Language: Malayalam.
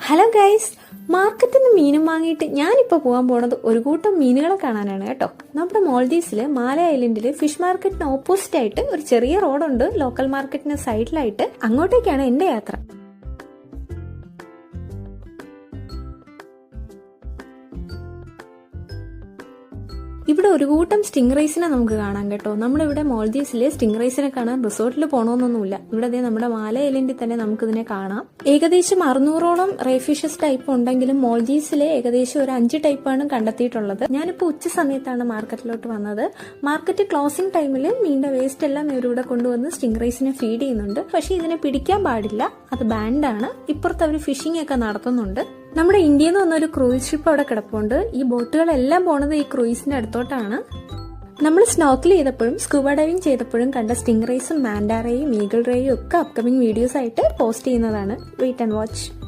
ഹലോ ഗൈസ്, മാർക്കറ്റിൽ നിന്ന് മീനും വാങ്ങിയിട്ട് ഞാനിപ്പോൾ പോകാൻ പോണത് ഒരു കൂട്ടം മീനുകളെ കാണാനാണ് കേട്ടോ. നമ്മുടെ മോൾഡീവ്സിൽ മാല ഐലൻഡിൽ ഫിഷ് മാർക്കറ്റിന് ഓപ്പോസിറ്റ് ആയിട്ട് ഒരു ചെറിയ റോഡുണ്ട്, ലോക്കൽ മാർക്കറ്റിന് സൈഡിലായിട്ട്. അങ്ങോട്ടേക്കാണ് എൻ്റെ യാത്ര. ഇവിടെ ഒരു കൂട്ടം സ്റ്റിംഗ് റൈസിനെ നമുക്ക് കാണാം കേട്ടോ. നമ്മുടെ ഇവിടെ മോൾഡീവ്സിലെ സ്റ്റിംഗ് റൈസിനെ കാണാൻ റിസോർട്ടിൽ പോകണമെന്നൊന്നുമില്ല. ഇവിടെ നമ്മുടെ മാല ഐലൻഡിൽ തന്നെ നമുക്കിതിനെ കാണാം. ഏകദേശം 600ഓളം റേ ഫിഷസ് ടൈപ്പ് ഉണ്ടെങ്കിലും മോൾഡീവ്സിലെ ഏകദേശം ഒരു 5 ടൈപ്പാണ് കണ്ടെത്തിയിട്ടുള്ളത്. ഞാനിപ്പോൾ ഉച്ച സമയത്താണ് മാർക്കറ്റിലോട്ട് വന്നത്. മാർക്കറ്റ് ക്ലോസിംഗ് ടൈമിൽ മീനിന്റെ വേസ്റ്റ് എല്ലാം ഇവരിവിടെ കൊണ്ടുവന്ന് സ്റ്റിംഗ് റൈസിനെ ഫീഡ് ചെയ്യുന്നുണ്ട്. പക്ഷെ ഇതിനെ പിടിക്കാൻ പാടില്ല, അത് ബാൻഡാണ്. ഇപ്പുറത്ത് അവർ ഫിഷിംഗ് ഒക്കെ നടത്തുന്നുണ്ട്. നമ്മുടെ ഇന്ത്യയിൽ നിന്ന് വന്നൊരു ക്രൂയിസ് ഷിപ്പ് അവിടെ കിടപ്പുണ്ട്. ഈ ബോട്ടുകളെല്ലാം പോണത് ഈ ക്രൂയിസിന്റെ അടുത്തോട്ടാണ്. നമ്മൾ സ്നോക്കിൽ ചെയ്തപ്പോഴും സ്കൂബ ഡൈവിംഗ് ചെയ്തപ്പോഴും കണ്ട സ്റ്റിംഗ് റേസും മാൻഡാറയും ഈഗിൾ റേയും ഒക്കെ അപ്കമിംഗ് വീഡിയോസ് ആയിട്ട് പോസ്റ്റ് ചെയ്യുന്നതാണ്. Wait and watch.